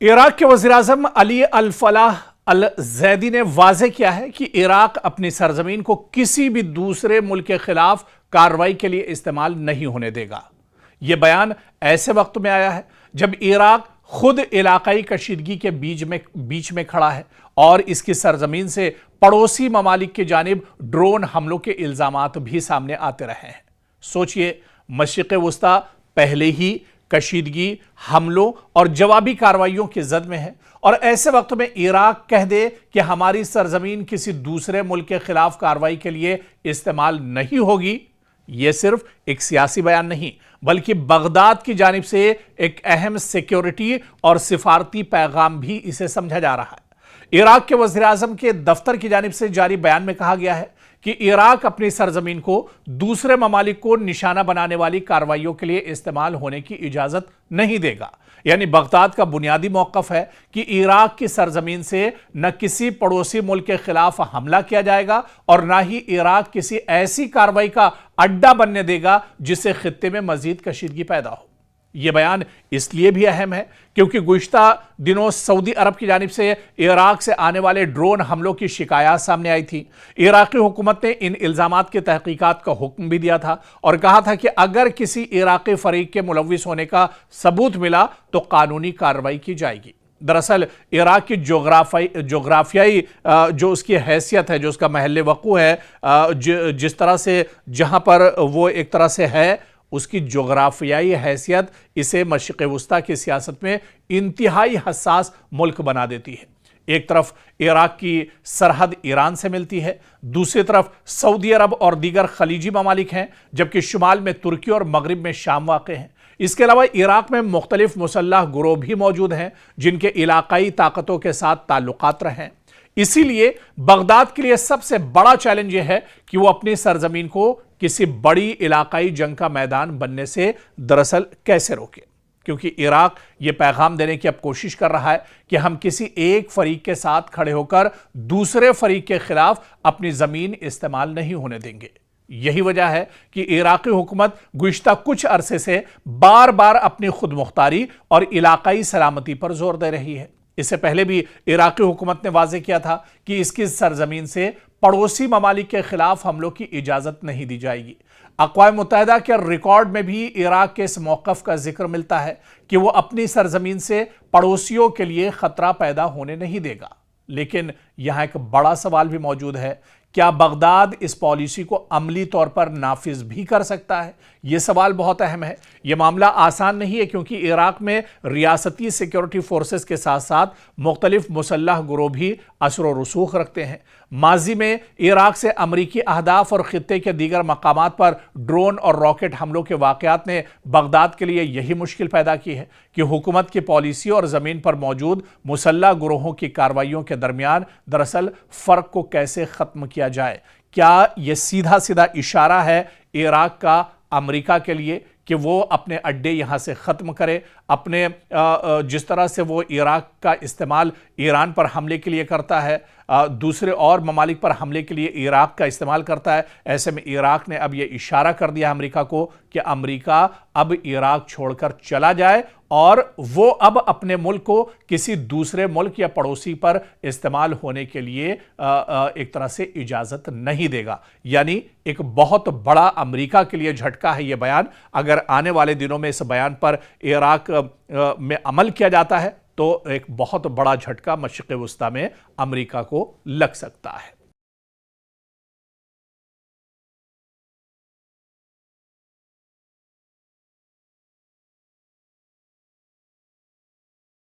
Iraq के वज़ीर-ए-आज़म अली अल-फलाह अल-ज़ैदी ने वाज़ेह किया है कि इराक अपनी सरजमीन को किसी भी दूसरे मुल्क के खिलाफ कार्रवाई के लिए इस्तेमाल नहीं होने देगा। यह बयान ऐसे वक्त में आया है जब इराक खुद इलाकाई कशीदगी के बीच में खड़ा है और इसकी सरजमीन से पड़ोसी ममालिक की जानिब ड्रोन हमलों के इल्जामात भी सामने आते रहे हैं। सोचिए, मशरिक़ वुस्ता पहले ही कशीदगी, हमलों और जवाबी कार्रवाइयों की जद में है और ऐसे वक्त में इराक कह दे कि हमारी सरजमीन किसी दूसरे मुल्क के खिलाफ कार्रवाई के लिए इस्तेमाल नहीं होगी। यह सिर्फ एक सियासी बयान नहीं बल्कि बगदाद की जानिब से एक अहम सिक्योरिटी और सिफारती पैगाम भी इसे समझा जा रहा है। इराक के वज़ीर-ए-आज़म के दफ्तर की जानिब से जारी बयान में कहा गया है कि इराक अपनी सरजमीन को दूसरे ममालिक को निशाना बनाने वाली कार्रवाइयों के लिए इस्तेमाल होने की इजाजत नहीं देगा। यानी बगदाद का बुनियादी मौक़िफ़ है कि इराक की सरजमीन से न किसी पड़ोसी मुल्क के खिलाफ हमला किया जाएगा और न ही इराक किसी ऐसी कार्रवाई का अड्डा बनने देगा जिससे खित्ते में मजीद कशीदगी पैदा हो। यह बयान इसलिए भी अहम है क्योंकि गुज़िश्ता दिनों सऊदी अरब की जानिब से इराक से आने वाले ड्रोन हमलों की शिकायत सामने आई थी। इराकी हुकूमत ने इन इल्ज़ामात की तहकीकात का हुक्म भी दिया था और कहा था कि अगर किसी इराकी फरीक के मुलव्विस होने का सबूत मिला तो कानूनी कार्रवाई की जाएगी। दरअसल इराक की जोग्राफियाई जो उसकी हैसियत है, जो उसका महल वक़ू है, जिस तरह से जहाँ पर वो एक तरह से है, उसकी जोग्राफियाई हैसियत इसे मशरिक़ वुस्ता की सियासत में इंतहाई हसास मुल्क बना देती है। एक तरफ इराक की सरहद ईरान से मिलती है, दूसरी तरफ सऊदी अरब और दीगर खलीजी ममालिक हैं, जबकि शुमाल में तुर्की और मगरिब में शाम वाक़े हैं। इसके अलावा इराक में मुख्तलिफ मुसल्लह गुरोह भी मौजूद हैं जिनके इलाकाई ताकतों के साथ ताल्लुकात रहे हैं। इसीलिए बगदाद के लिए सबसे बड़ा चैलेंज यह है कि वो अपनी सरजमीन को किसी बड़ी इलाकाई जंग का मैदान बनने से दरअसल कैसे रोके, क्योंकि इराक ये पैगाम देने की अब कोशिश कर रहा है कि हम किसी एक फरीक के साथ खड़े होकर दूसरे फरीक के खिलाफ अपनी जमीन इस्तेमाल नहीं होने देंगे। यही वजह है कि इराकी हुकूमत गुज़िश्ता कुछ अरसे से बार बार अपनी खुद मुख्तारी और इलाकाई सलामती पर जोर दे रही है। इससे पहले भी इराकी हुकूमत ने वाज़ेह किया था कि इसकी सरजमीन से पड़ोसी ममालिक के खिलाफ हमलों की इजाज़त नहीं दी जाएगी। अक़वाम मुत्तहिदा के रिकॉर्ड में भी इराक के इस मौक़िफ़ का जिक्र मिलता है कि वो अपनी सरजमीन से पड़ोसियों के लिए ख़तरा पैदा होने नहीं देगा। लेकिन यहाँ एक बड़ा सवाल भी मौजूद है, क्या बगदाद इस पॉलिसी को अमली तौर पर नाफिज भी कर सकता है? यह सवाल बहुत अहम है। यह मामला आसान नहीं है क्योंकि इराक में रियासती सिक्योरिटी फोर्सेस के साथ साथ मुख्तलिफ मुसल्लह गुरोह भी असर व रसूख रखते हैं। माजी में इराक से अमरीकी अहदाफ और खित्ते के दीगर मकामात पर ड्रोन और रॉकेट हमलों के वाक़यात ने बगदाद के लिए यही मुश्किल पैदा की है कि हुकूमत की पॉलिसी और ज़मीन पर मौजूद मुसल्लह गुरोहों की कार्रवाइयों के दरमियान दरअसल फ़र्क को कैसे ख़त्म किया जाए। क्या यह सीधा सीधा इशारा है इराक का अमेरिका के लिए कि वो अपने अड्डे यहाँ से ख़त्म करे, अपने जिस तरह से वो इराक का इस्तेमाल ईरान पर हमले के लिए करता है, दूसरे और ममालिक पर हमले के लिए इराक का इस्तेमाल करता है। ऐसे में इराक ने अब ये इशारा कर दिया अमेरिका को कि अमेरिका अब इराक छोड़कर चला जाए और वो अब अपने मुल्क को किसी दूसरे मुल्क या पड़ोसी पर इस्तेमाल होने के लिए एक तरह से इजाज़त नहीं देगा। यानी एक बहुत बड़ा अमेरिका के लिए झटका है ये बयान। अगर आने वाले दिनों में इस बयान पर इराक में अमल किया जाता है तो एक बहुत बड़ा झटका मशरिक़ वुस्ता में अमेरिका को लग सकता है।